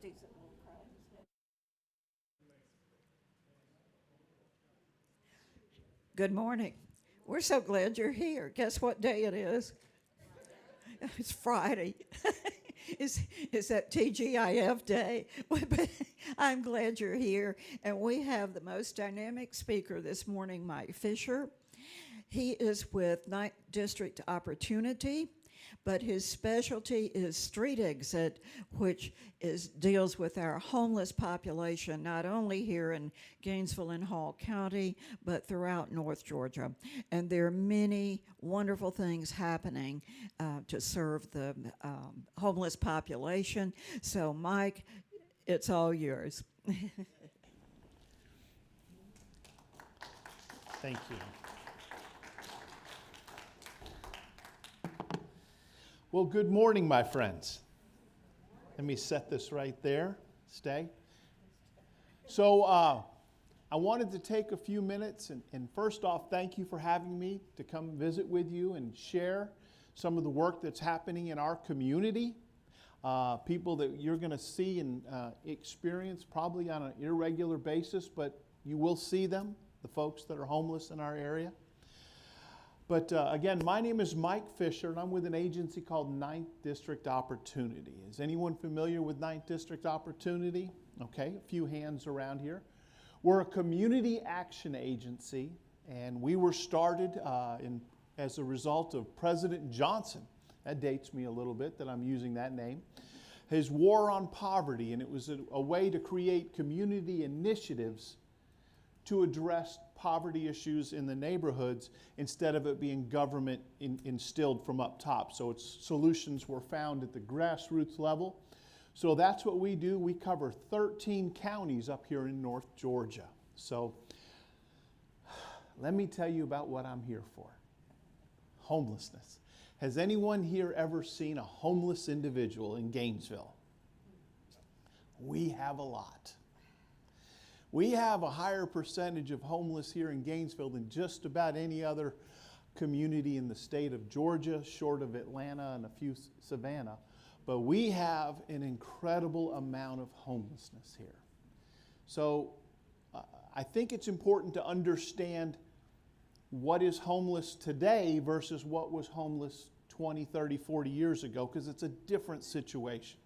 decent little crowd. Good morning. We're so glad you're here. Guess what day it is? It's Friday. Is that TGIF day? I'm glad you're here. And we have the most dynamic speaker this morning, Mike Fisher. He is with 9th District Opportunity, but his specialty is street exit, which deals with our homeless population, not only here in Gainesville and Hall County, but throughout North Georgia. And there are many wonderful things happening to serve the homeless population. So, Mike, it's all yours. Thank you. Well, good morning, my friends. Let me set this right there. Stay. So I wanted to take a few minutes and first off, thank you for having me to come visit with you and share some of the work that's happening in our community. People that you're going to see and experience probably on an irregular basis, but you will see them, the folks that are homeless in our area. But again, my name is Mike Fisher, and I'm with an agency called 9th District Opportunity. Is anyone familiar with 9th District Opportunity? Okay, a few hands around here. We're a community action agency, and we were started as a result of President Johnson. That dates me a little bit that I'm using that name. His war on poverty, and it was a way to create community initiatives to address poverty issues in the neighborhoods instead of it being government instilled from up top. So its solutions were found at the grassroots level. So that's what we do. We cover 13 counties up here in North Georgia. So let me tell you about what I'm here for. Homelessness. Has anyone here ever seen a homeless individual in Gainesville? We have a lot. We have a higher percentage of homeless here in Gainesville than just about any other community in the state of Georgia, short of Atlanta and a few Savannah. But we have an incredible amount of homelessness here. So I think it's important to understand what is homeless today versus what was homeless 20, 30, 40 years ago, because it's a different situation.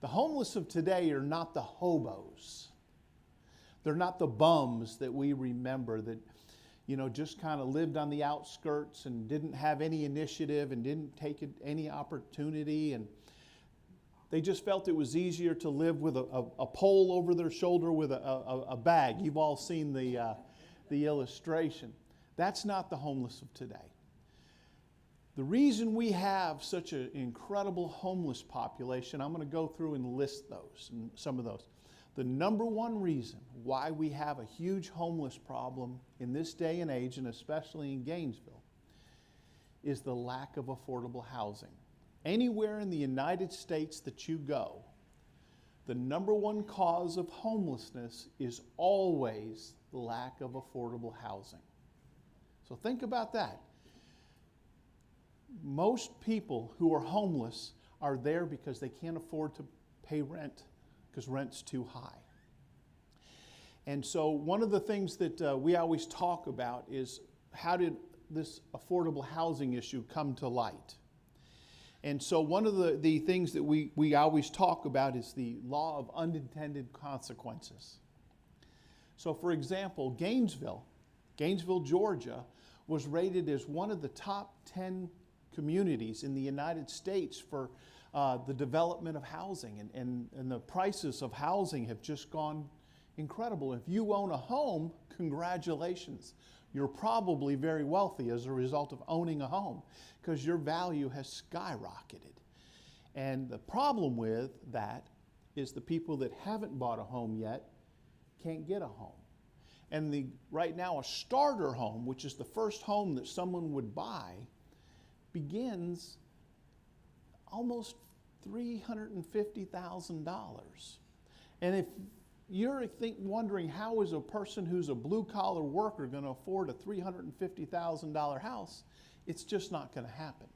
The homeless of today are not the hobos. They're not the bums that we remember that, you know, just kind of lived on the outskirts and didn't have any initiative and didn't take any opportunity. And they just felt it was easier to live with a pole over their shoulder with a bag. You've all seen the illustration. That's not the homeless of today. The reason we have such an incredible homeless population, I'm going to go through and list those, and some of those. The number one reason why we have a huge homeless problem in this day and age, and especially in Gainesville, is the lack of affordable housing. Anywhere in the United States that you go, the number one cause of homelessness is always the lack of affordable housing. So think about that. Most people who are homeless are there because they can't afford to pay rent, because rent's too high. And so one of the things that we always talk about is how did this affordable housing issue come to light? And so one of the things that we always talk about is the law of unintended consequences. So for example, Gainesville, Georgia, was rated as one of the top 10 communities in the United States for the development of housing, and the prices of housing have just gone incredible. If you own a home, congratulations. You're probably very wealthy as a result of owning a home because your value has skyrocketed. And the problem with that is the people that haven't bought a home yet can't get a home. And right now a starter home, which is the first home that someone would buy, begins almost $350,000. And if you're wondering how is a person who's a blue-collar worker going to afford a $350,000 house, it's just not going to happen.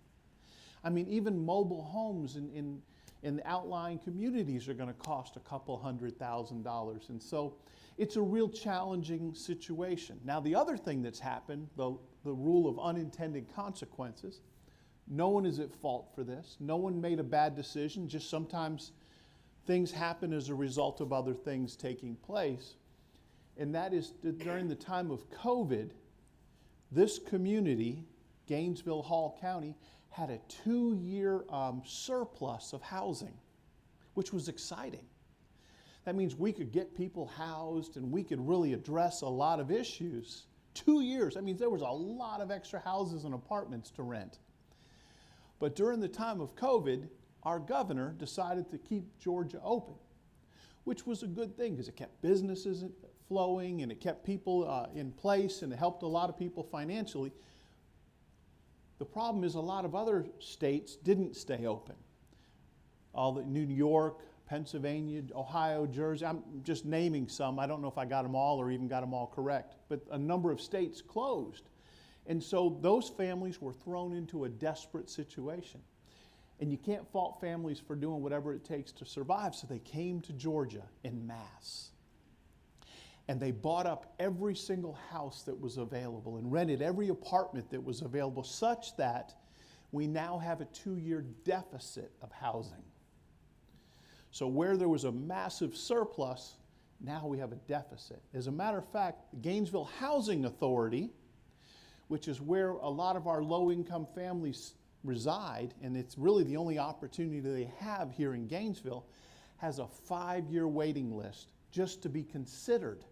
I mean, even mobile homes in and the outlying communities are going to cost a couple $100,000. And so it's a real challenging situation. Now, the other thing that's happened, the rule of unintended consequences, no one is at fault for this. No one made a bad decision, just sometimes things happen as a result of other things taking place. And that is that during the time of COVID, this community, Gainesville, Hall County, had a 2-year surplus of housing, which was exciting. That means we could get people housed and we could really address a lot of issues. 2 years, that means there was a lot of extra houses and apartments to rent. But during the time of COVID, our governor decided to keep Georgia open, which was a good thing because it kept businesses flowing and it kept people in place and it helped a lot of people financially. The problem is a lot of other states didn't stay open. All the New York, Pennsylvania, Ohio, Jersey, I'm just naming some. I don't know if I got them all or even got them all correct, but a number of states closed. And so those families were thrown into a desperate situation. And you can't fault families for doing whatever it takes to survive, so they came to Georgia en masse. And they bought up every single house that was available and rented every apartment that was available, such that we now have a 2-year deficit of housing. So where there was a massive surplus, now we have a deficit. As a matter of fact, the Gainesville Housing Authority, which is where a lot of our low-income families reside, and it's really the only opportunity they have here in Gainesville, has a 5-year waiting list just to be considered.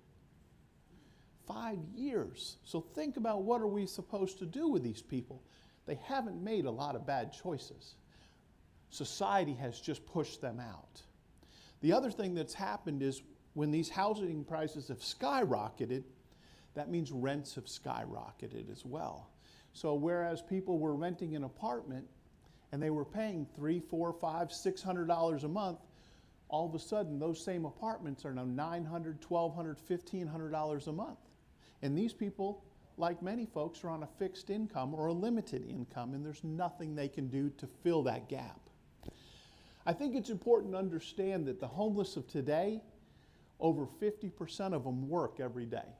5 years. So think about, what are we supposed to do with these people? They haven't made a lot of bad choices. Society has just pushed them out. The other thing that's happened is when these housing prices have skyrocketed, that means rents have skyrocketed as well. So whereas people were renting an apartment and they were paying $300, $400, $500, $600 a month, all of a sudden those same apartments are now $900, $1,200, $1,500 a month. And these people, like many folks, are on a fixed income or a limited income, and there's nothing they can do to fill that gap. I think it's important to understand that the homeless of today, over 50% of them work every day.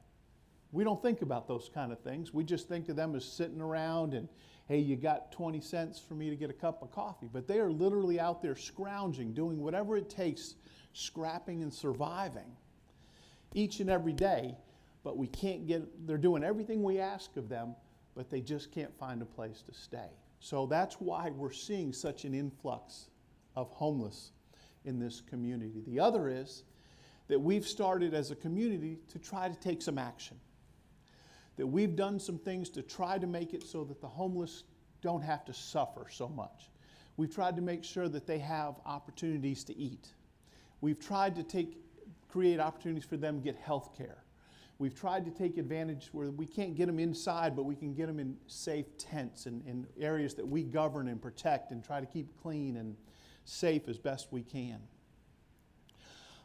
We don't think about those kind of things. We just think of them as sitting around and, hey, you got 20 cents for me to get a cup of coffee. But they are literally out there scrounging, doing whatever it takes, scrapping and surviving each and every day. But we can't get, they're doing everything we ask of them, but they just can't find a place to stay. So that's why we're seeing such an influx of homeless in this community. The other is that we've started as a community to try to take some action. That we've done some things to try to make it so that the homeless don't have to suffer so much. We've tried to make sure that they have opportunities to eat. We've tried to create opportunities for them to get health care. We've tried to take advantage where we can't get them inside, but we can get them in safe tents and in areas that we govern and protect and try to keep clean and safe as best we can.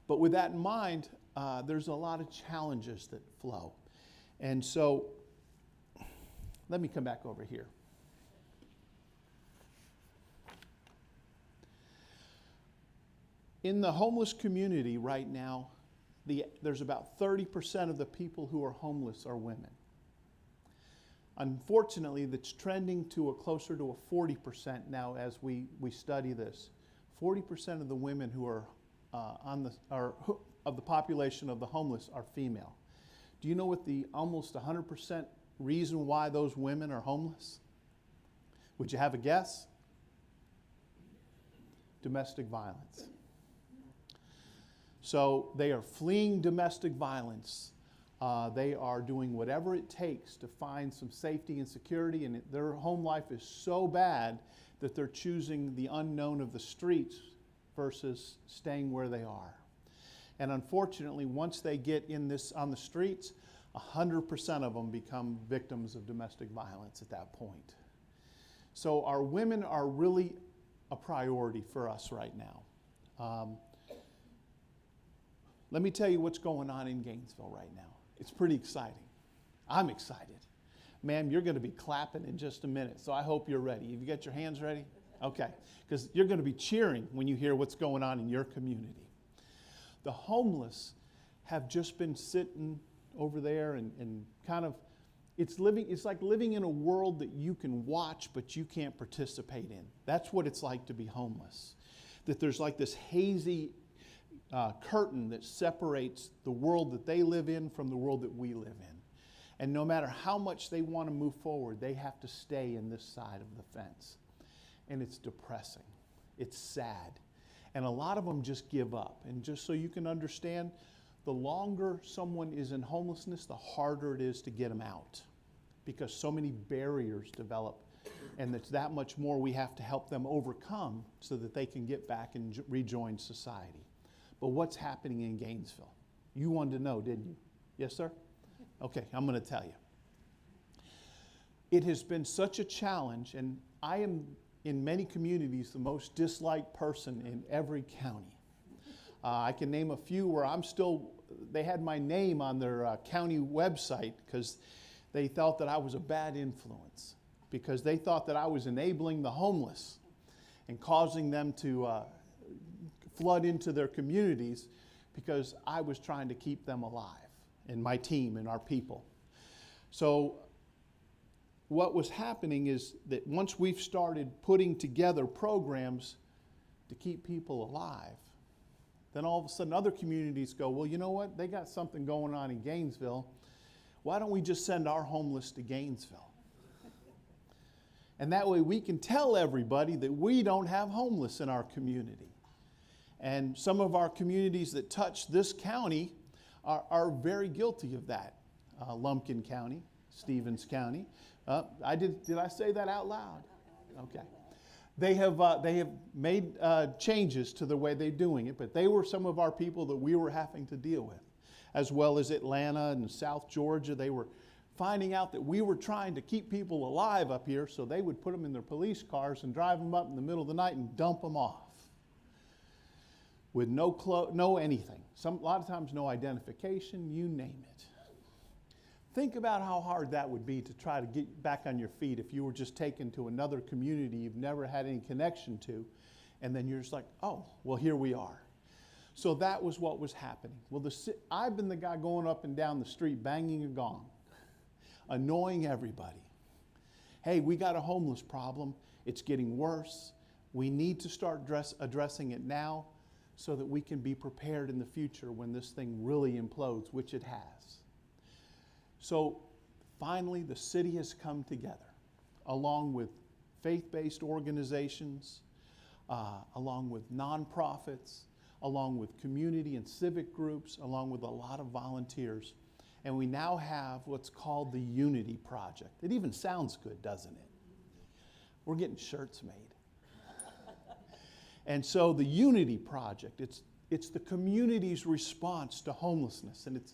But with that in mind, there's a lot of challenges that flow. And so, let me come back over here. In the homeless community right now, there's about 30% of the people who are homeless are women. Unfortunately, that's trending to closer to a 40% now as we study this. 40% of the women who are of the population of the homeless are female. Do you know what the almost 100% reason why those women are homeless? Would you have a guess? Domestic violence. So they are fleeing domestic violence. They are doing whatever it takes to find some safety and security, and their home life is so bad that they're choosing the unknown of the streets versus staying where they are. And unfortunately, once they get on the streets, 100% of them become victims of domestic violence at that point. So our women are really a priority for us right now. Let me tell you what's going on in Gainesville right now. It's pretty exciting. I'm excited. Ma'am, you're going to be clapping in just a minute, so I hope you're ready. Have you got your hands ready? Okay, because you're going to be cheering when you hear what's going on in your community. The homeless have just been sitting over there and kind of, it's like living in a world that you can watch but you can't participate in. That's what it's like to be homeless. That there's like this hazy curtain that separates the world that they live in from the world that we live in. And no matter how much they want to move forward, they have to stay in this side of the fence. And it's depressing. It's sad. And a lot of them just give up. And just so you can understand, the longer someone is in homelessness, the harder it is to get them out. Because so many barriers develop. And it's that much more we have to help them overcome so that they can get back and rejoin society. But what's happening in Gainesville? You wanted to know, didn't you? Yes, sir? Okay, I'm going to tell you. It has been such a challenge, and I am, in many communities, the most disliked person in every county. I can name a few where they had my name on their county website because they thought that I was a bad influence, because they thought that I was enabling the homeless and causing them to flood into their communities because I was trying to keep them alive, and my team and our people. So what was happening is that once we've started putting together programs to keep people alive, then all of a sudden other communities go, well, you know what? They got something going on in Gainesville. Why don't we just send our homeless to Gainesville? And that way we can tell everybody that we don't have homeless in our community. And some of our communities that touch this county are very guilty of that. Lumpkin County, Stevens County. Did I say that out loud? Okay. They have made changes to the way they're doing it, but they were some of our people that we were having to deal with, as well as Atlanta and South Georgia. They were finding out that we were trying to keep people alive up here, so they would put them in their police cars and drive them up in the middle of the night and dump them off with no anything. A lot of times no identification, you name it. Think about how hard that would be to try to get back on your feet if you were just taken to another community you've never had any connection to, and then you're just like, oh, well, here we are. So that was what was happening. Well, I've been the guy going up and down the street banging a gong, annoying everybody. Hey, we got a homeless problem. It's getting worse. We need to start addressing it now so that we can be prepared in the future when this thing really implodes, which it has. So finally, the city has come together, along with faith-based organizations, along with nonprofits, along with community and civic groups, along with a lot of volunteers. And we now have what's called the Unity Project. It even sounds good, doesn't it? We're getting shirts made. And so the Unity Project, it's the community's response to homelessness. And it's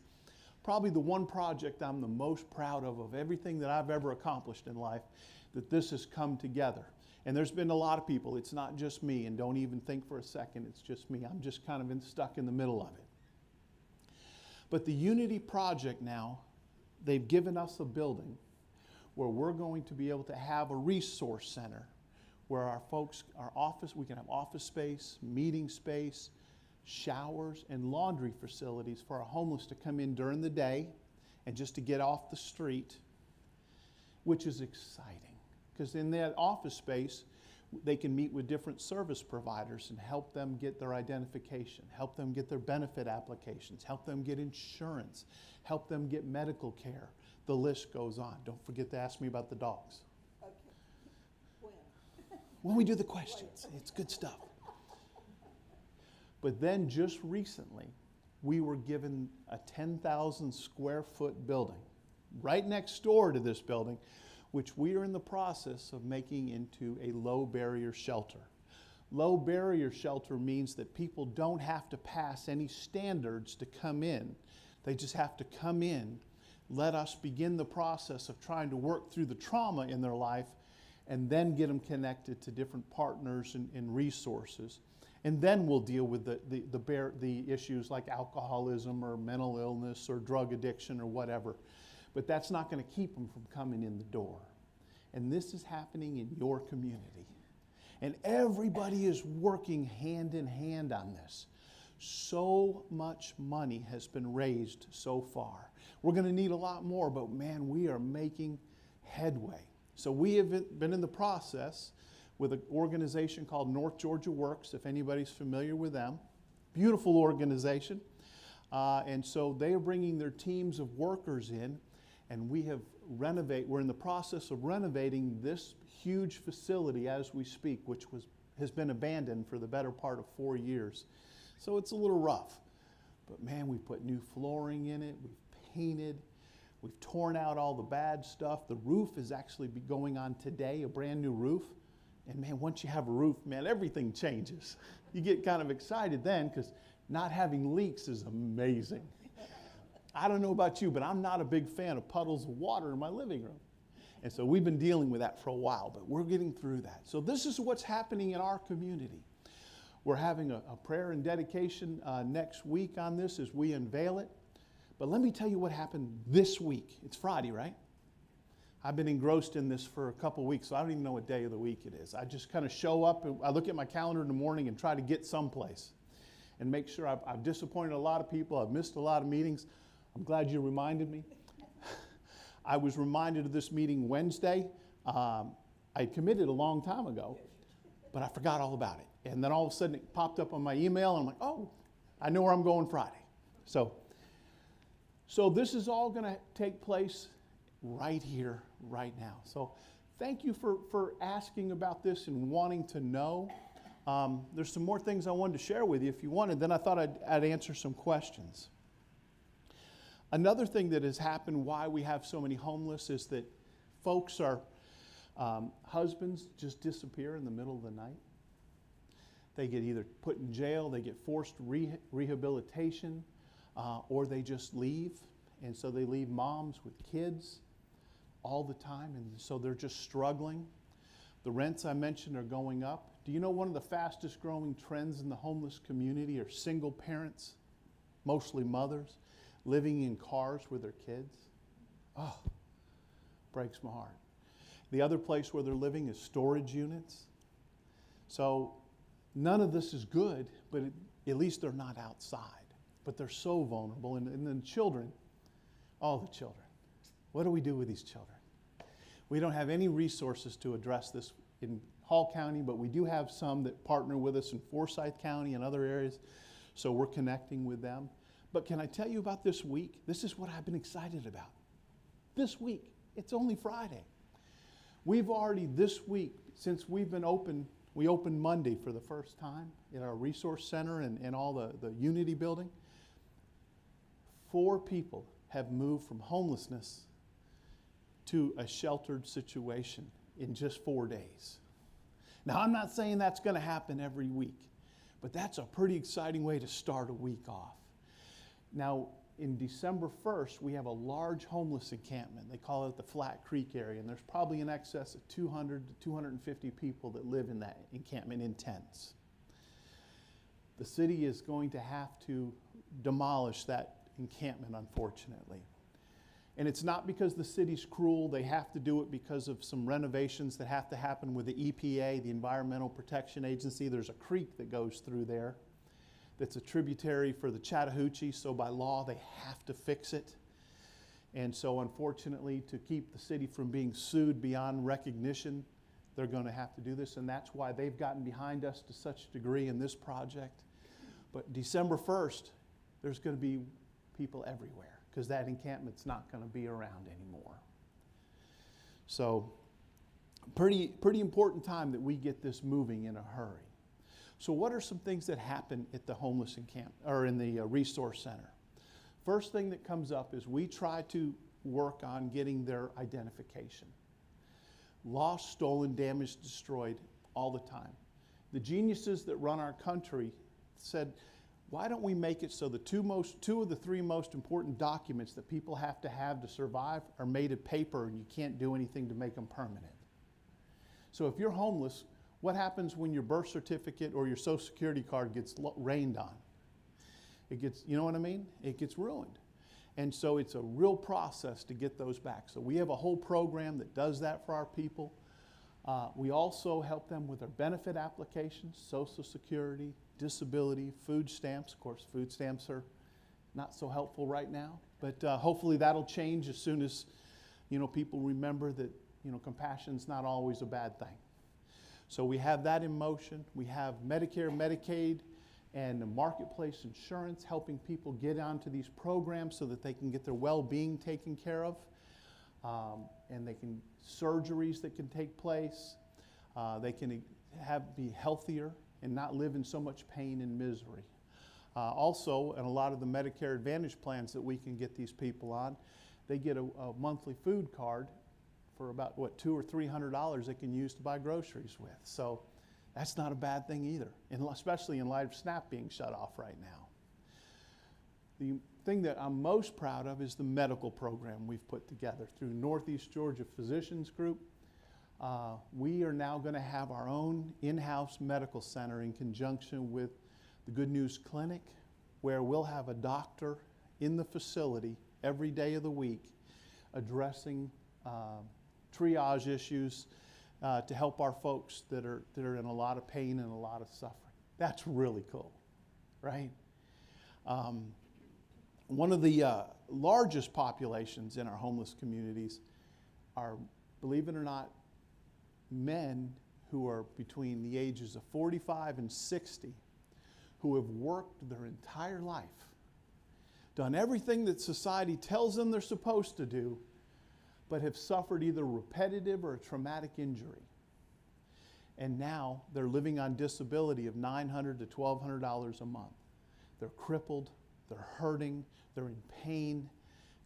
probably the one project I'm the most proud of everything that I've ever accomplished in life, that this has come together. And there's been a lot of people. It's not just me, and don't even think for a second it's just me. I'm just kind of stuck in the middle of it. But the Unity Project now, they've given us a building where we're going to be able to have a resource center where we can have office space, meeting space, showers, and laundry facilities for our homeless to come in during the day and just to get off the street, which is exciting. Because in that office space, they can meet with different service providers and help them get their identification, help them get their benefit applications, help them get insurance, help them get medical care. The list goes on. Don't forget to ask me about the dogs. Okay. When we do the questions, it's good stuff. But then just recently, we were given a 10,000 square foot building right next door to this building, which we are in the process of making into a low barrier shelter. Low barrier shelter means that people don't have to pass any standards to come in. They just have to come in, let us begin the process of trying to work through the trauma in their life, and then get them connected to different partners and resources. And then we'll deal with the issues like alcoholism or mental illness or drug addiction or whatever. But that's not going to keep them from coming in the door. And this is happening in your community. And everybody is working hand in hand on this. So much money has been raised so far. We're going to need a lot more, but man, we are making headway. So we have been in the process with an organization called North Georgia Works, if anybody's familiar with them. Beautiful organization. And so they are bringing their teams of workers in, and we're in the process of renovating this huge facility as we speak, which has been abandoned for the better part of 4 years. So it's a little rough. But man, we put new flooring in it, we've painted, we've torn out all the bad stuff. The roof is actually going on today, a brand new roof. And man, once you have a roof, man, everything changes. You get kind of excited then because not having leaks is amazing. I don't know about you, but I'm not a big fan of puddles of water in my living room. And so we've been dealing with that for a while, but we're getting through that. So this is what's happening in our community. We're having a prayer and dedication next week on this as we unveil it. But let me tell you what happened this week. It's Friday, right? I've been engrossed in this for a couple weeks, so I don't even know what day of the week it is. I just kind of show up, and I look at my calendar in the morning and try to get someplace and make sure I've disappointed a lot of people. I've missed a lot of meetings. I'm glad you reminded me. I was reminded of this meeting Wednesday. I had committed a long time ago, but I forgot all about it. And then all of a sudden it popped up on my email, and I'm like, oh, I know where I'm going Friday. So this is all going to take place right here, right now. So thank you for asking about this and wanting to know. There's some more things I wanted to share with you if you wanted. Then I thought I'd answer some questions. Another thing that has happened why we have so many homeless is that folks husbands just disappear in the middle of the night. They get either put in jail, they get forced rehabilitation, or they just leave. And so they leave moms with kids all the time, and so they're just struggling. The rents I mentioned are going up. Do you know one of the fastest growing trends in the homeless community are single parents, mostly mothers, living in cars with their kids? Oh, breaks my heart. The other place where they're living is storage units. So none of this is good, but at least they're not outside. But they're so vulnerable. And then children, all the children. What do we do with these children? We don't have any resources to address this in Hall County, but we do have some that partner with us in Forsyth County and other areas, so we're connecting with them. But can I tell you about this week? This is what I've been excited about. This week, it's only Friday. We've already this week, since we've been open, we opened Monday for the first time in our resource center and all the Unity building. 4 people have moved from homelessness to a sheltered situation in just 4 days. Now, I'm not saying that's going to happen every week, but that's a pretty exciting way to start a week off. Now, in December 1st, we have a large homeless encampment. They call it the Flat Creek area, and there's probably in excess of 200 to 250 people that live in that encampment in tents. The city is going to have to demolish that encampment, unfortunately. And it's not because the city's cruel. They have to do it because of some renovations that have to happen with the EPA, the Environmental Protection Agency. There's a creek that goes through there that's a tributary for the Chattahoochee, so by law they have to fix it. And so unfortunately, to keep the city from being sued beyond recognition, they're going to have to do this, and that's why they've gotten behind us to such a degree in this project. But December 1st, there's going to be people everywhere, because that encampment's not going to be around anymore. So pretty important time that we get this moving in a hurry. So what are some things that happen at the homeless encampment or in the resource center? First thing that comes up is we try to work on getting their identification. Lost, stolen, damaged, destroyed all the time. The geniuses that run our country said, why don't we make it so the two of the 3 most important documents that people have to survive are made of paper, and you can't do anything to make them permanent. So if you're homeless, what happens when your birth certificate or your Social Security card gets rained on? It gets, you know what I mean? It gets ruined. And so it's a real process to get those back. So we have a whole program that does that for our people. We also help them with their benefit applications, Social Security, disability, food stamps. Of course, food stamps are not so helpful right now, but hopefully that'll change as soon as people remember that compassion's not always a bad thing. So we have that in motion. We have Medicare, Medicaid, and the marketplace insurance helping people get onto these programs so that they can get their well-being taken care of, and they can surgeries that can take place. They can be healthier and not live in so much pain and misery. Also, in a lot of the Medicare Advantage plans that we can get these people on, they get a monthly food card for about, $200 or $300 they can use to buy groceries with. So that's not a bad thing either, and especially in light of SNAP being shut off right now. The thing that I'm most proud of is the medical program we've put together through Northeast Georgia Physicians Group. We are now going to have our own in-house medical center in conjunction with the Good News Clinic, where we'll have a doctor in the facility every day of the week addressing triage issues to help our folks that are in a lot of pain and a lot of suffering. That's really cool, right? One of the largest populations in our homeless communities are, believe it or not, men who are between the ages of 45 and 60 who have worked their entire life, done everything that society tells them they're supposed to do, but have suffered either repetitive or a traumatic injury. And now they're living on disability of $900 to $1,200 a month. They're crippled, they're hurting, they're in pain,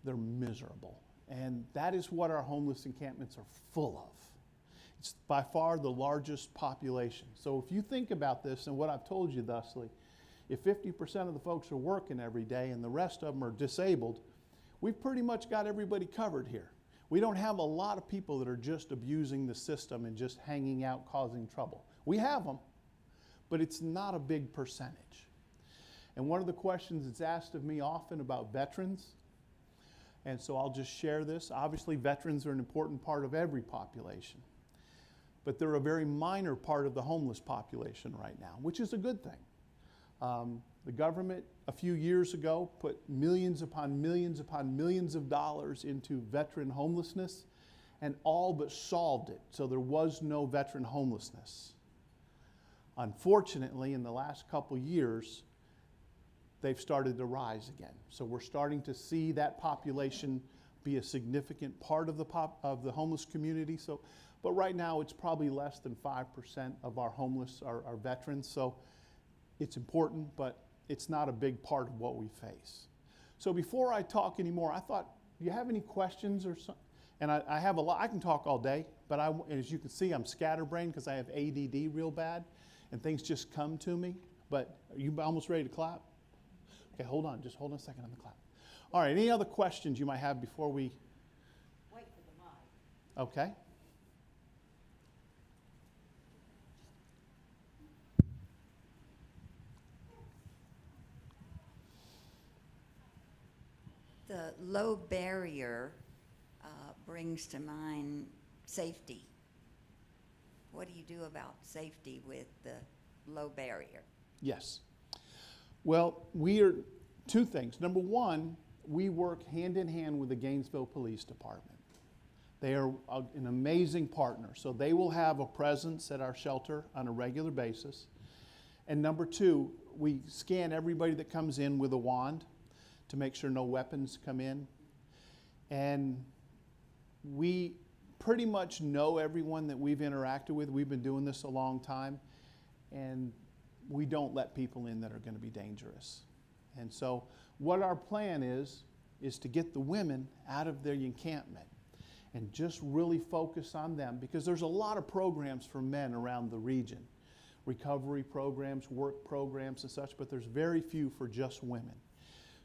they're miserable. And that is what our homeless encampments are full of. It's by far the largest population. So if you think about this and what I've told you thusly, if 50% of the folks are working every day and the rest of them are disabled, we've pretty much got everybody covered here. We don't have a lot of people that are just abusing the system and just hanging out causing trouble. We have them, but it's not a big percentage. And one of the questions that's asked of me often about veterans, and so I'll just share this. Obviously, veterans are an important part of every population, but they're a very minor part of the homeless population right now, which is a good thing. The government a few years ago put millions upon millions upon millions of dollars into veteran homelessness and all but solved it, so there was no veteran homelessness. Unfortunately, in the last couple years, they've started to rise again. So we're starting to see that population be a significant part of the homeless community. But right now it's probably less than 5% of our homeless are veterans. So it's important, but it's not a big part of what we face. So before I talk anymore, I thought, do you have any questions or something? And I have a lot. I can talk all day, but as you can see, I'm scatterbrained because I have ADD real bad, and things just come to me. But are you almost ready to clap? Okay, hold on. Just hold on a second on the clap. All right, any other questions you might have before we? Wait for the mic. Okay. The low barrier brings to mind safety. What do you do about safety with the low barrier? Yes. Well, we are two things. Number one, we work hand in hand with the Gainesville Police Department. They are an amazing partner, so they will have a presence at our shelter on a regular basis. And number two, we scan everybody that comes in with a wand to make sure no weapons come in. And we pretty much know everyone that we've interacted with. We've been doing this a long time, and we don't let people in that are going to be dangerous. And so what our plan is to get the women out of their encampment and just really focus on them, because there's a lot of programs for men around the region, recovery programs, work programs and such, but there's very few for just women.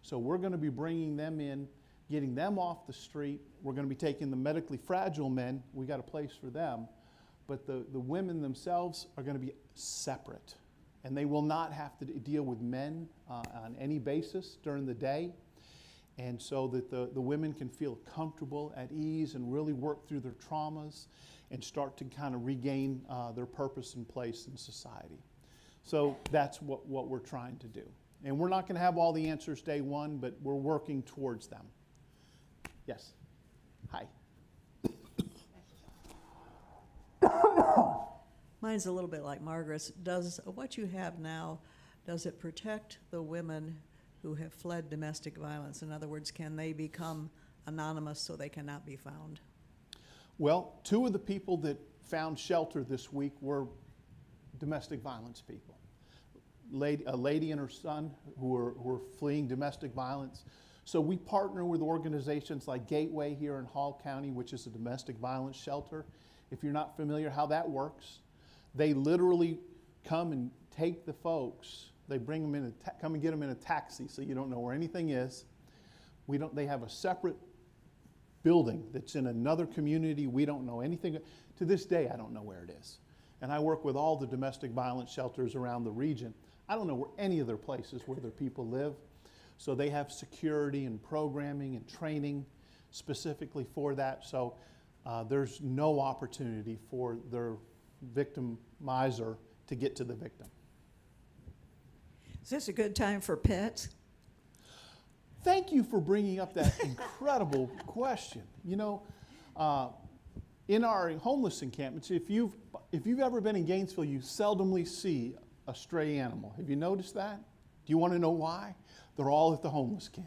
So we're going to be bringing them in, getting them off the street. We're going to be taking the medically fragile men. We got a place for them. But the women themselves are going to be separate. And they will not have to deal with men on any basis during the day. and so that the women can feel comfortable, at ease, and really work through their traumas and start to kind of regain their purpose and place in society. So that's what we're trying to do. And we're not going to have all the answers day one, but we're working towards them. Yes? Hi. Mine's a little bit like Margaret's. Does what you have now, does it protect the women who have fled domestic violence? In other words, can they become anonymous so they cannot be found? Well, 2 of the people that found shelter this week were domestic violence people. A lady and her son who were fleeing domestic violence. So we partner with organizations like Gateway here in Hall County, which is a domestic violence shelter. If you're not familiar how that works, they literally come and take the folks. They bring them in, come and get them in a taxi so you don't know where anything is. They have a separate building that's in another community. We don't know anything. To this day, I don't know where it is. And I work with all the domestic violence shelters around the region. I don't know where any of their places where their people live. So they have security and programming and training specifically for that. So there's no opportunity for their victimizer to get to the victim. Is this a good time for pets? Thank you for bringing up that incredible question. You know, in our homeless encampments, if you've ever been in Gainesville, you seldomly see a stray animal. Have you noticed that? Do you want to know why? They're all at the homeless camp.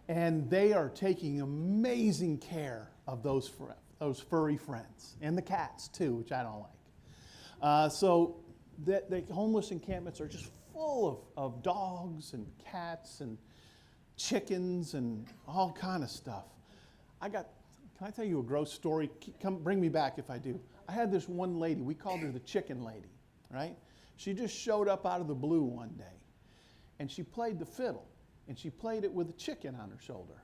And they are taking amazing care of those furry friends, and the cats too, which I don't like. So the homeless encampments are just full of dogs and cats and chickens and all kind of stuff. Can I tell you a gross story? Bring me back if I do. I had this one lady, we called her the chicken lady, right? She just showed up out of the blue one day, and she played the fiddle, and she played it with a chicken on her shoulder,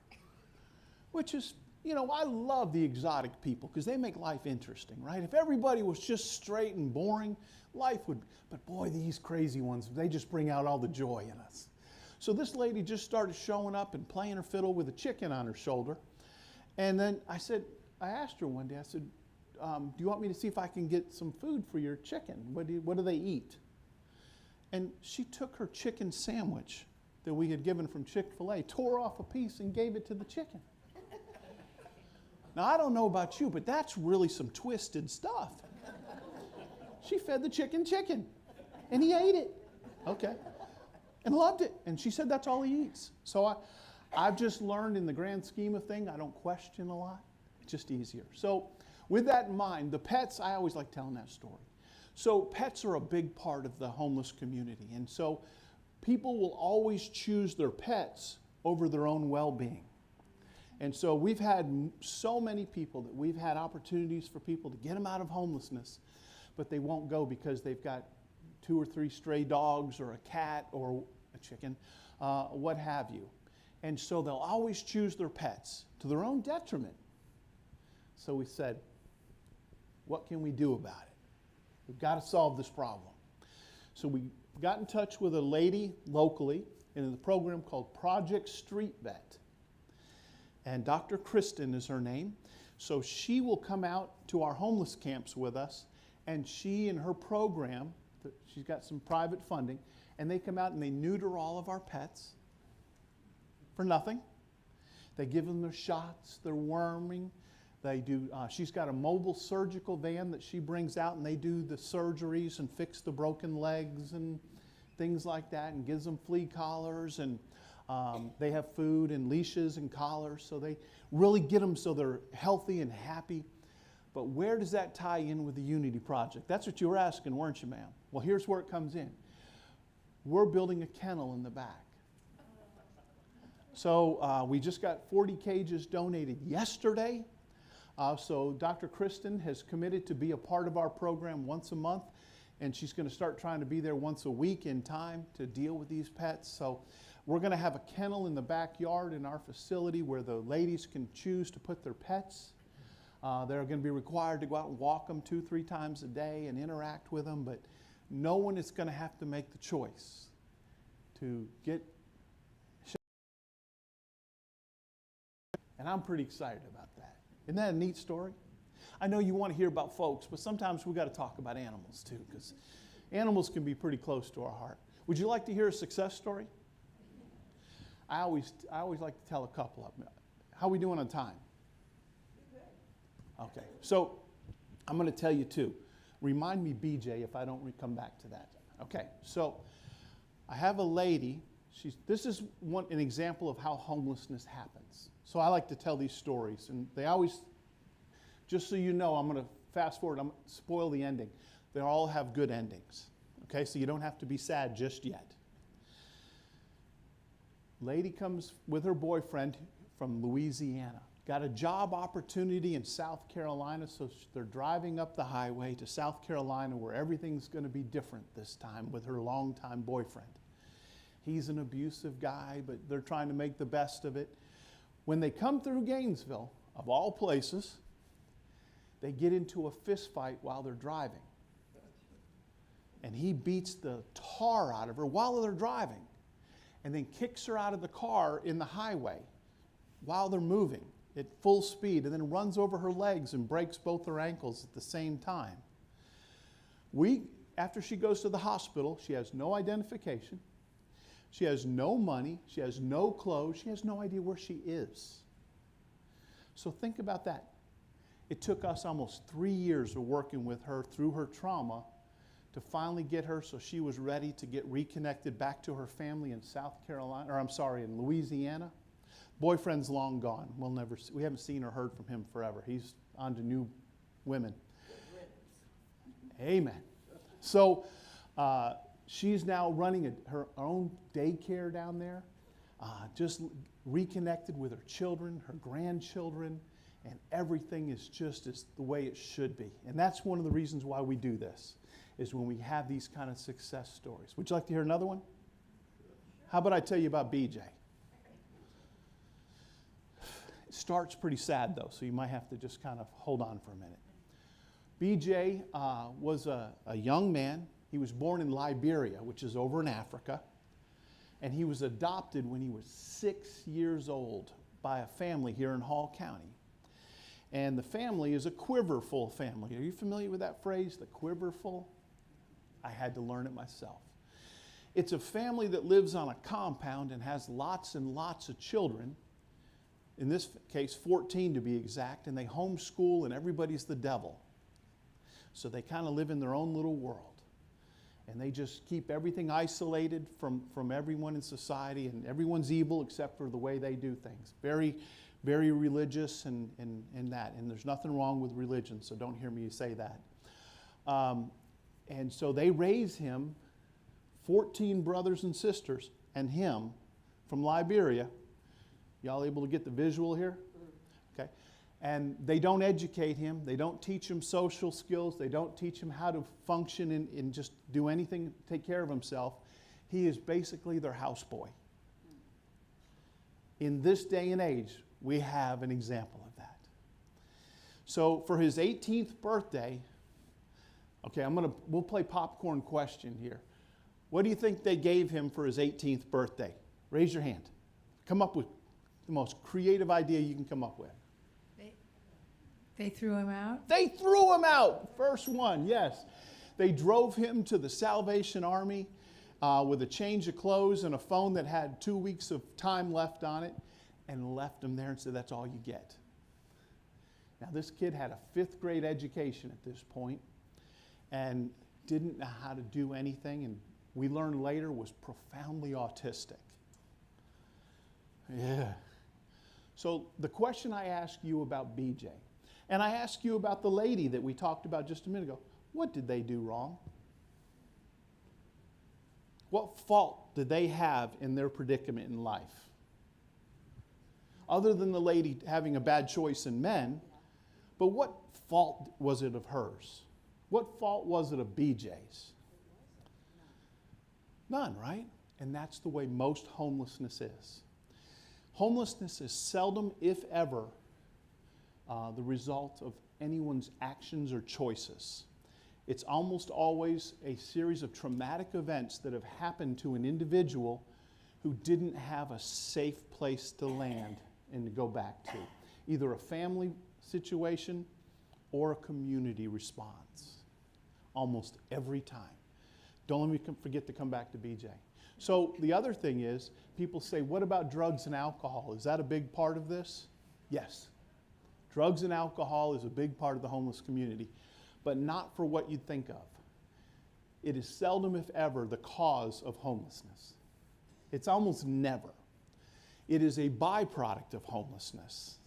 which is, you know, I love the exotic people because they make life interesting, right? If everybody was just straight and boring, life would, but boy, these crazy ones, they just bring out all the joy in us. So this lady just started showing up and playing her fiddle with a chicken on her shoulder. And then I asked her one day, I said, do you want me to see if I can get some food for your chicken? What do they eat? And she took her chicken sandwich that we had given from Chick-fil-A, tore off a piece and gave it to the chicken. Now, I don't know about you, but that's really some twisted stuff. She fed the chicken, and he ate it, okay, and loved it. And she said that's all he eats. So I've just learned in the grand scheme of things, I don't question a lot. It's just easier. So with that in mind, the pets, I always like telling that story. So pets are a big part of the homeless community. And so people will always choose their pets over their own well-being. And so we've had so many people that we've had opportunities for people to get them out of homelessness, but they won't go because they've got 2 or 3 stray dogs or a cat or a chicken, what have you. And so they'll always choose their pets to their own detriment. So we said, what can we do about it? We've got to solve this problem. So we got in touch with a lady locally in the program called Project Street Vet. And Dr. Kristen is her name. So she will come out to our homeless camps with us, and she and her program, she's got some private funding, and they come out and they neuter all of our pets for nothing. They give them their shots, their worming. They do. She's got a mobile surgical van that she brings out, and they do the surgeries and fix the broken legs and things like that, and gives them flea collars, and they have food and leashes and collars, so they really get them so they're healthy and happy. But where does that tie in with the Unity Project? That's what you were asking, weren't you, ma'am? Well, here's where it comes in. We're building a kennel in the back. So we just got 40 cages donated yesterday. So Dr. Kristen has committed to be a part of our program once a month, and she's going to start trying to be there once a week in time to deal with these pets. So we're going to have a kennel in the backyard in our facility where the ladies can choose to put their pets. They're going to be required to go out and walk them 2-3 times a day and interact with them, but no one is going to have to make the choice to get And I'm pretty excited about that. Isn't that a neat story? I know you want to hear about folks, but sometimes we got to talk about animals too, because animals can be pretty close to our heart. Would you like to hear a success story? I always like to tell a couple of them. How are we doing on time? Okay, so I'm going to tell you two. Remind me, BJ, if I don't come back to that. Okay, so I have a lady. This is an example of how homelessness happens. So I like to tell these stories, and they always, just so you know, I'm going to fast forward, I'm going to spoil the ending. They all have good endings. Okay, so you don't have to be sad just yet. Lady comes with her boyfriend from Louisiana. Got a job opportunity in South Carolina, so they're driving up the highway to South Carolina where everything's going to be different this time with her longtime boyfriend. He's an abusive guy, but they're trying to make the best of it. When they come through Gainesville, of all places, they get into a fist fight while they're driving. And he beats the tar out of her while they're driving, and then kicks her out of the car in the highway while they're moving at full speed, and then runs over her legs and breaks both her ankles at the same time. After she goes to the hospital, she has no identification. She has no money. She has no clothes. She has no idea where she is. So think about that. It took us almost 3 years of working with her through her trauma to finally get her so she was ready to get reconnected back to her family in in Louisiana. Boyfriend's long gone. We haven't seen or heard from him forever. He's on to new women. Amen. So she's now running her own daycare down there, just reconnected with her children, her grandchildren, and everything is just as the way it should be. And that's one of the reasons why we do this, is when we have these kind of success stories. Would you like to hear another one? How about I tell you about BJ? It starts pretty sad, though, so you might have to just kind of hold on for a minute. BJ was a young man. He was born in Liberia, which is over in Africa, and he was adopted when he was 6 years old by a family here in Hall County. And the family is a quiverful family. Are you familiar with that phrase, the quiverful? I had to learn it myself. It's a family that lives on a compound and has lots and lots of children. In this case, 14 to be exact, and they homeschool, and everybody's the devil. So they kind of live in their own little world. And they just keep everything isolated from everyone in society, and everyone's evil except for the way they do things. Very, very religious and that. And there's nothing wrong with religion, so don't hear me say that. And so they raise him, 14 brothers and sisters, and him from Liberia. Y'all able to get the visual here? Okay. And they don't educate him. They don't teach him social skills. They don't teach him how to function and just do anything, take care of himself. He is basically their houseboy. In this day and age, we have an example of that. So for his 18th birthday, okay, we'll play popcorn question here. What do you think they gave him for his 18th birthday? Raise your hand. Come up with the most creative idea you can come up with. They threw him out? They threw him out. First one, yes. They drove him to the Salvation Army with a change of clothes and a phone that had 2 weeks of time left on it, and left him there and said, that's all you get. Now, this kid had a 5th grade education at this point and didn't know how to do anything, and we learned later was profoundly autistic. Yeah. So the question I ask you about BJ, and I ask you about the lady that we talked about just a minute ago, what did they do wrong? What fault did they have in their predicament in life? Other than the lady having a bad choice in men, but what fault was it of hers? What fault was it of BJ's? None, right? And that's the way most homelessness is. Homelessness is seldom, if ever, the result of anyone's actions or choices. It's almost always a series of traumatic events that have happened to an individual who didn't have a safe place to land and to go back to. Either a family situation or a community response. Almost every time. Don't let me forget to come back to BJ. So the other thing is, people say, what about drugs and alcohol? Is that a big part of this? Yes. Drugs and alcohol is a big part of the homeless community, but not for what you'd think of. It is seldom, if ever, the cause of homelessness. It's almost never. It is a byproduct of homelessness.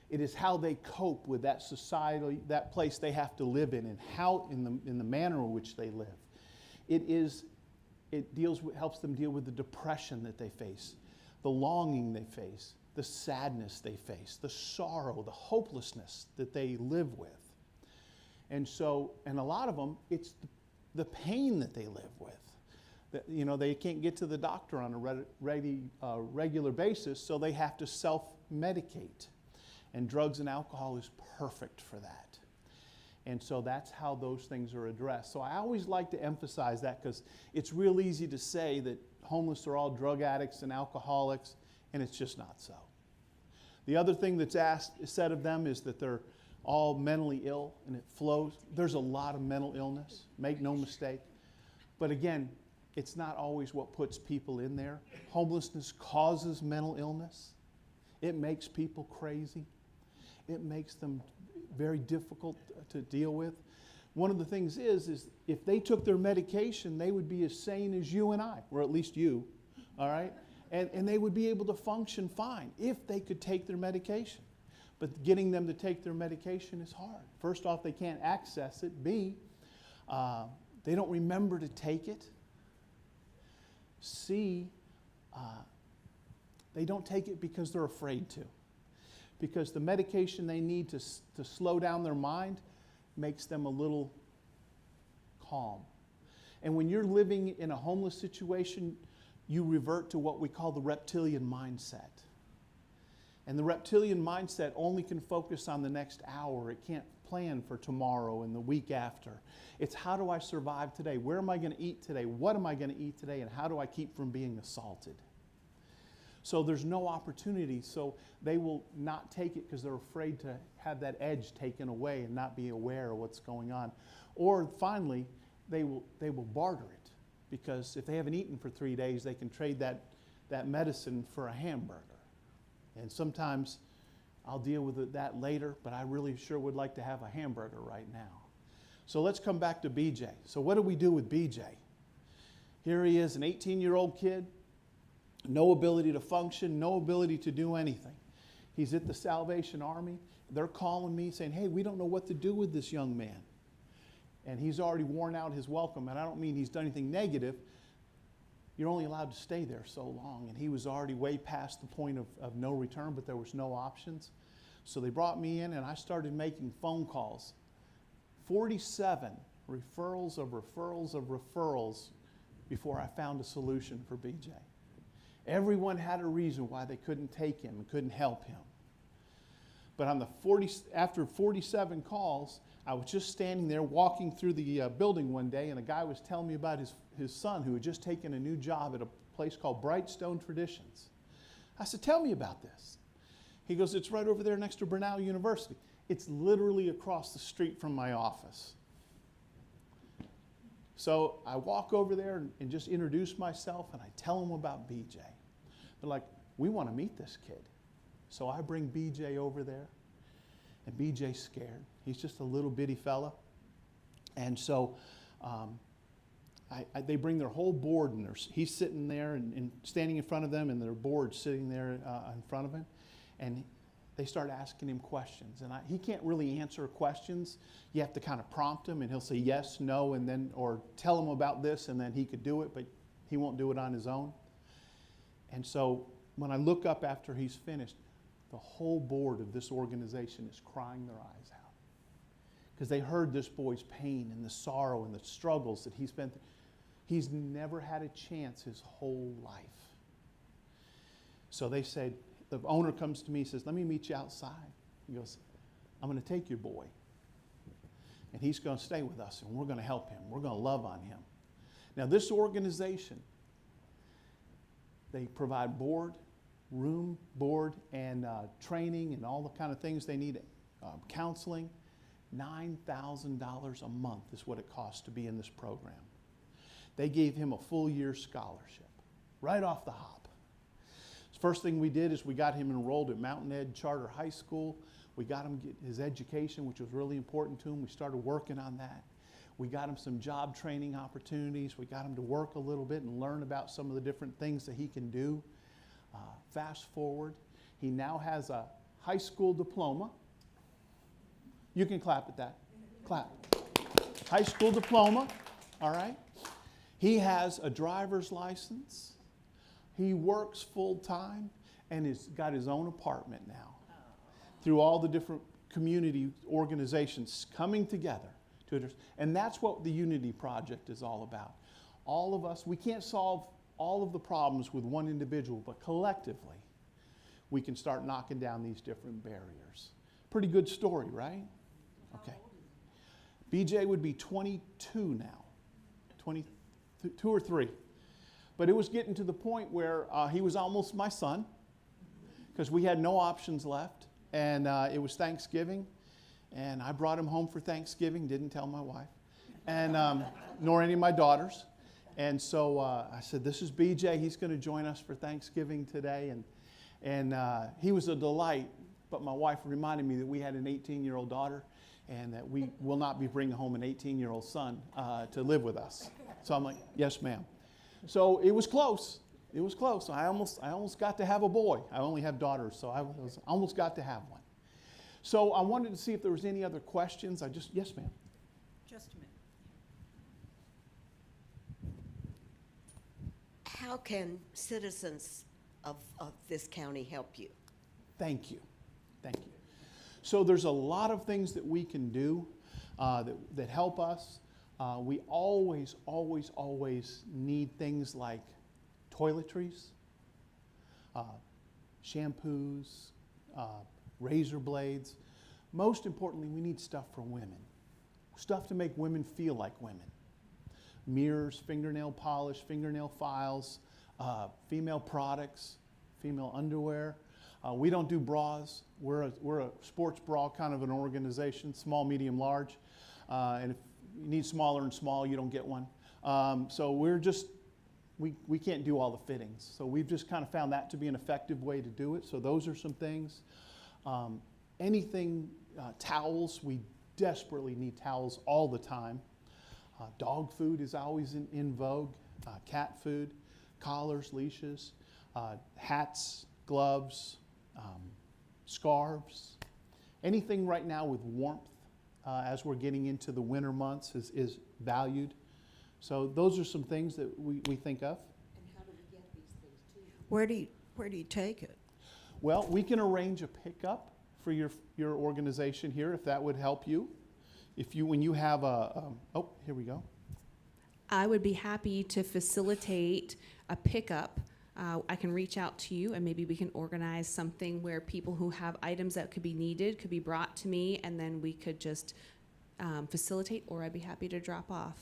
It is how they cope with that society, that place they have to live in, and how in the manner in which they live. Helps them deal with the depression that they face, the longing they face, the sadness they face, the sorrow, the hopelessness that they live with. And a lot of them, it's the pain that they live with. They can't get to the doctor on a regular basis, so they have to self-medicate. And drugs and alcohol is perfect for that. And so that's how those things are addressed. So I always like to emphasize that, because it's real easy to say that homeless are all drug addicts and alcoholics, and it's just not so. The other thing that's said of them is that they're all mentally ill, and it flows. There's a lot of mental illness, make no mistake. But again, it's not always what puts people in there. Homelessness causes mental illness. It makes people crazy. It makes them very difficult to deal with. One of the things is if they took their medication, they would be as sane as you and I, or at least you, all right? And they would be able to function fine if they could take their medication. But getting them to take their medication is hard. First off, they can't access it. B, they don't remember to take it. C, they don't take it because they're afraid to. Because the medication they need to slow down their mind makes them a little calm. And when you're living in a homeless situation, you revert to what we call the reptilian mindset. And the reptilian mindset only can focus on the next hour. It can't plan for tomorrow and the week after. It's, how do I survive today? Where am I going to eat today? What am I going to eat today? And how do I keep from being assaulted? So there's no opportunity. So they will not take it because they're afraid to have that edge taken away and not be aware of what's going on. Or finally, they will barter it, because if they haven't eaten for 3 days, they can trade that medicine for a hamburger. And sometimes I'll deal with that later, but I really sure would like to have a hamburger right now. So let's come back to BJ. So what do we do with BJ? Here he is, an 18-year-old kid, no ability to function, no ability to do anything. He's at the Salvation Army. They're calling me saying, hey, we don't know what to do with this young man. And he's already worn out his welcome. And I don't mean he's done anything negative. You're only allowed to stay there so long. And he was already way past the point of no return, but there was no options. So they brought me in, and I started making phone calls. 47 referrals of referrals of referrals before I found a solution for BJ. Everyone had a reason why they couldn't take him and couldn't help him. But after 47 calls, I was just standing there walking through the building one day, and a guy was telling me about his son who had just taken a new job at a place called Brightstone Traditions. I said, tell me about this. He goes, it's right over there next to Brenau University. It's literally across the street from my office. So I walk over there and just introduce myself, and I tell them about BJ. They're like, we want to meet this kid. So I bring BJ over there, and BJ's scared. He's just a little bitty fella. And so they bring their whole board, and he's sitting there and standing in front of them, and their board sitting there in front of him. And they start asking him questions. And he can't really answer questions. You have to kind of prompt him, and he'll say yes, no, and then, or tell him about this, and then he could do it, but he won't do it on his own. And so when I look up after he's finished, the whole board of this organization is crying their eyes out, because they heard this boy's pain and the sorrow and the struggles that he's been through. He's never had a chance his whole life. So they said, the owner comes to me and says, let me meet you outside. He goes, I'm going to take your boy, and he's going to stay with us, and we're going to help him. We're going to love on him. Now, this organization, they provide board, room, board, and training and all the kind of things they need, counseling. $9,000 a month is what it costs to be in this program. They gave him a full year scholarship right off the hop. First thing we did is we got him enrolled at Mountain Ed Charter High School. We got him get his education, which was really important to him. We started working on that. We got him some job training opportunities. We got him to work a little bit and learn about some of the different things that he can do. Fast forward, he now has a high school diploma. You can clap at that. Clap. High school diploma, all right? He has a driver's license. He works full time and has got his own apartment now. Through all the different community organizations coming together to address. And that's what the Unity Project is all about. All of us, we can't solve all of the problems with one individual, but collectively, we can start knocking down these different barriers. Pretty good story, right? Okay. BJ would be 22 now, 22 or 3. But it was getting to the point where he was almost my son because we had no options left. And it was Thanksgiving, and I brought him home for Thanksgiving, didn't tell my wife, and nor any of my daughters. And so I said, this is BJ. He's going to join us for Thanksgiving today. And he was a delight, but my wife reminded me that we had an 18-year-old daughter and that we will not be bringing home an 18-year-old son to live with us. So I'm like, yes, ma'am. So it was close. It was close. I almost got to have a boy. I only have daughters, so I almost got to have one. So I wanted to see if there was any other questions. Yes, ma'am. Just a minute. How can citizens of this county help you? Thank you. Thank you. So there's a lot of things that we can do that help us. We always need things like toiletries, shampoos, razor blades. Most importantly, we need stuff for women. Stuff to make women feel like women. Mirrors, fingernail polish, fingernail files, female products, female underwear. We don't do bras. We're a sports bra kind of an organization, small, medium, large. And if you need smaller and small, you don't get one. So we can't do all the fittings. So we've just kind of found that to be an effective way to do it. So those are some things. Anything, towels, we desperately need towels all the time. Dog food is always in vogue. Cat food, collars, leashes, hats, gloves, scarves. Anything right now with warmth as we're getting into the winter months is valued. So those are some things that we think of. And how do we get these things to you? Where do you take it? Well, we can arrange a pickup for your organization here if that would help you. When you have oh, here we go. I would be happy to facilitate a pickup. I can reach out to you and maybe we can organize something where people who have items that could be needed could be brought to me and then we could just facilitate, or I'd be happy to drop off.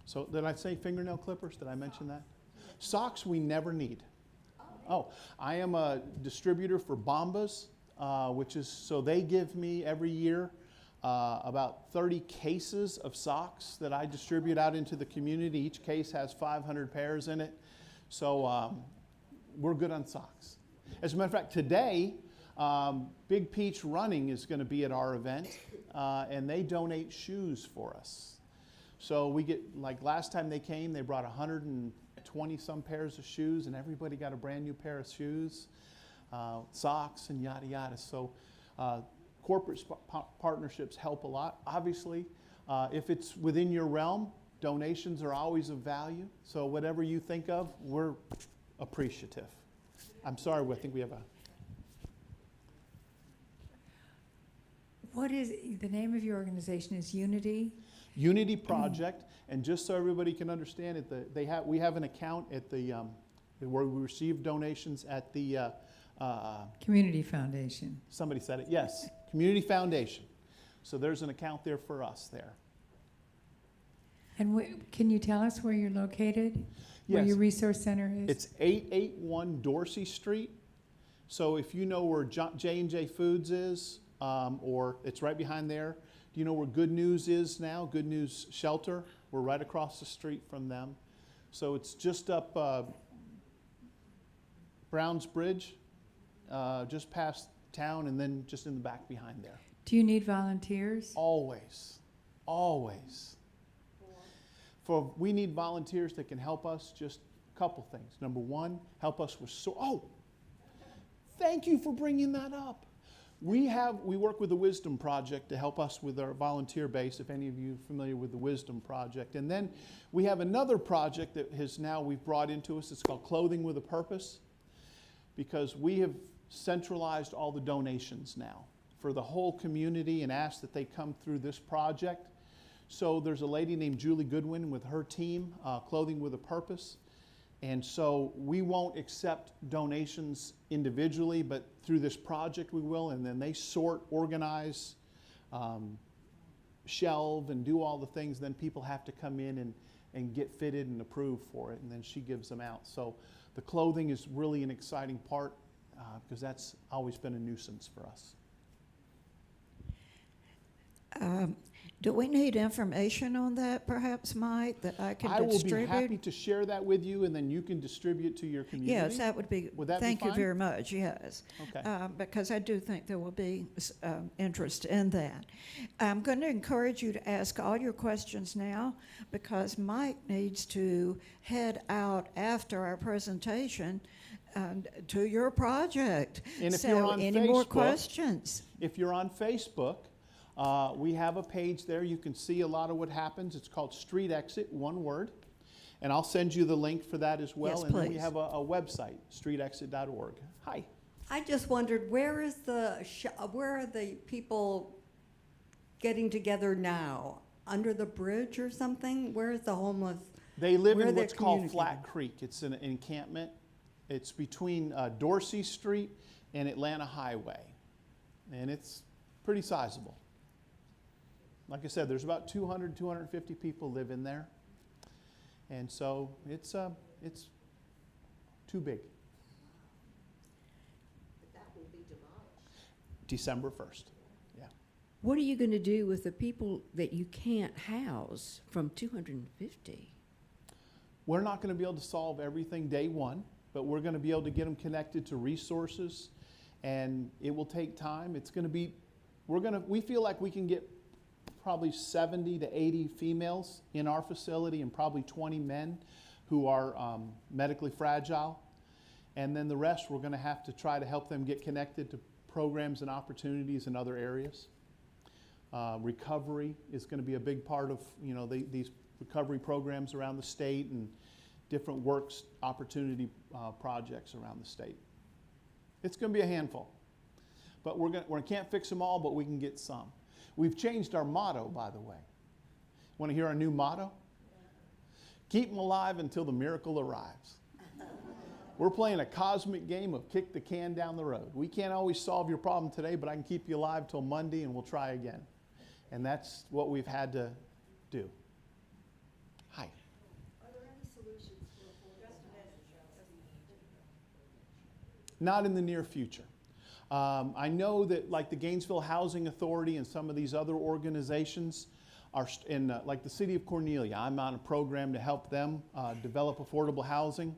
So did I say fingernail clippers? Did I mention that? Socks we never need. Oh, I am a distributor for Bombas, which is, so they give me every year about 30 cases of socks that I distribute out into the community. Each case has 500 pairs in it. So we're good on socks. As a matter of fact, today, Big Peach Running is going to be at our event, and they donate shoes for us. So we get, like last time they came, they brought 120 some pairs of shoes, and everybody got a brand new pair of shoes, socks, and yada yada. So corporate partnerships help a lot. Obviously, if it's within your realm, donations are always of value. So whatever you think of, we're appreciative. I'm sorry, I think we have a... What is the name of your organization? Is Unity? Unity Project, and just so everybody can understand it, we have an account at the where we receive donations at the Community Foundation. Somebody said it, yes, Community Foundation. So there's an account there for us there. And can you tell us where you're located? Where Yes. your resource center is? It's 881 Dorsey Street. So if you know where J&J Foods is, or it's right behind there. Do you know where Good News is now? Good News Shelter. We're right across the street from them. So it's just up Browns Bridge, just past town, and then just in the back behind there. Do you need volunteers? Always, always. We need volunteers that can help us. Just a couple things. Number one, help us with thank you for bringing that up. We work with the Wisdom Project to help us with our volunteer base, if any of you are familiar with the Wisdom Project. And then we have another project that we've brought into us. It's called Clothing with a Purpose, because we have centralized all the donations now for the whole community and asked that they come through this project. So there's a lady named Julie Goodwin with her team, Clothing with a Purpose. And so we won't accept donations individually, but through this project we will. And then they sort, organize, shelve, and do all the things. Then people have to come in and get fitted and approved for it. And then she gives them out. So the clothing is really an exciting part because that's always been a nuisance for us. Do we need information on that, perhaps, Mike, that I can distribute? I will be happy to share that with you, and then you can distribute to your community. Yes, that would be. Would that be thank you fine? very much. Yes, Okay. because I do think there will be interest in that. I'm going to encourage you to ask all your questions now, because Mike needs to head out after our presentation to your project. And if so, you're on any more Facebook- questions? If you're on Facebook, we have a page there. You can see a lot of what happens. It's called Street Exit, one word. And I'll send you the link for that as well. Yes, and then we please. have a website, streetexit.org. Hi. I just wondered, where are the people getting together now? Under the bridge or something? Where is the homeless? They live Where in they're what's called communicating. Flat Creek. It's an encampment. It's between Dorsey Street and Atlanta Highway. And it's pretty sizable. Like I said, there's about 200, 250 people live in there. And so it's too big. But that will be demolished. December 1st. Yeah. What are you going to do with the people that you can't house from 250? We're not going to be able to solve everything day one, but we're going to be able to get them connected to resources, and it will take time. It's going to be, we feel like we can get probably 70 to 80 females in our facility and probably 20 men who are medically fragile. And then the rest, we're going to have to try to help them get connected to programs and opportunities in other areas. Recovery is going to be a big part of these recovery programs around the state and different works opportunity projects around the state. It's going to be a handful. But we can't fix them all, but we can get some. We've changed our motto, by the way. Want to hear our new motto? Keep them alive until the miracle arrives. We're playing a cosmic game of kick the can down the road. We can't always solve your problem today, but I can keep you alive till Monday and we'll try again. And that's what we've had to do. Hi. Are there any solutions for Not in the near future. I know that like the Gainesville Housing Authority and some of these other organizations are in, like the city of Cornelia, I'm on a program to help them develop affordable housing.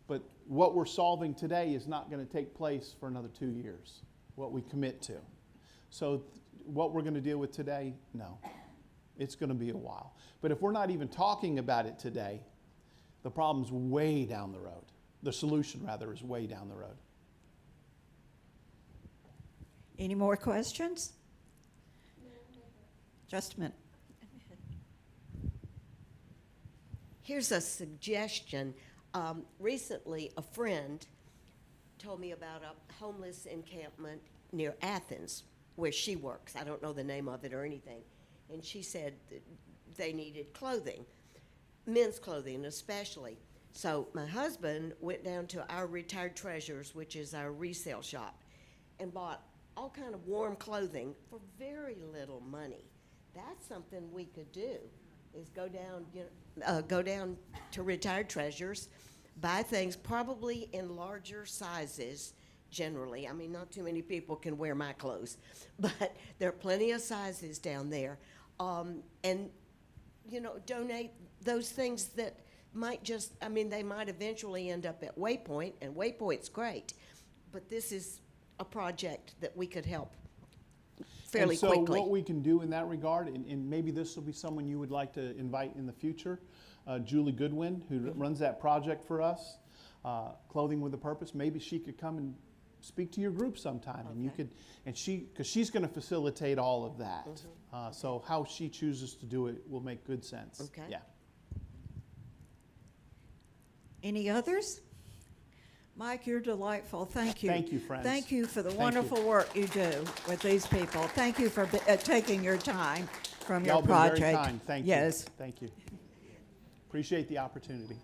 But what we're solving today is not going to take place for another 2 years, what we commit to. So what we're going to deal with today, no. It's going to be a while. But if we're not even talking about it today, the problem's way down the road. The solution, rather, is way down the road. Any more questions? Just a minute. Here's a suggestion. Recently, a friend told me about a homeless encampment near Athens where she works. I don't know the name of it or anything. And she said that they needed clothing, men's clothing especially. So my husband went down to our Retired Treasures, which is our resale shop, and bought all kind of warm clothing for very little money. That's something we could do. is go down, go down to Retired Treasures, buy things probably in larger sizes generally. I mean, not too many people can wear my clothes, but there are plenty of sizes down there. And, donate those things that might just, I mean, they might eventually end up at Waypoint, and Waypoint's great, but this is a project that we could help fairly and so quickly. what we can do in that regard, and maybe this will be someone you would like to invite in the future, Julie Goodwin, who runs that project for us, Clothing with a Purpose. Maybe she could come and speak to your group sometime, and you could, and because she's going to facilitate all of that. So how she chooses to do it will make good sense. Okay. Yeah. Any others? Mike, you're delightful. Thank you. Thank you, friends. Thank you for the Thank wonderful you. work you do with these people. Thank you for taking your time from Y'all your been project. very kind. Thank yes. you. Thank you. Appreciate the opportunity.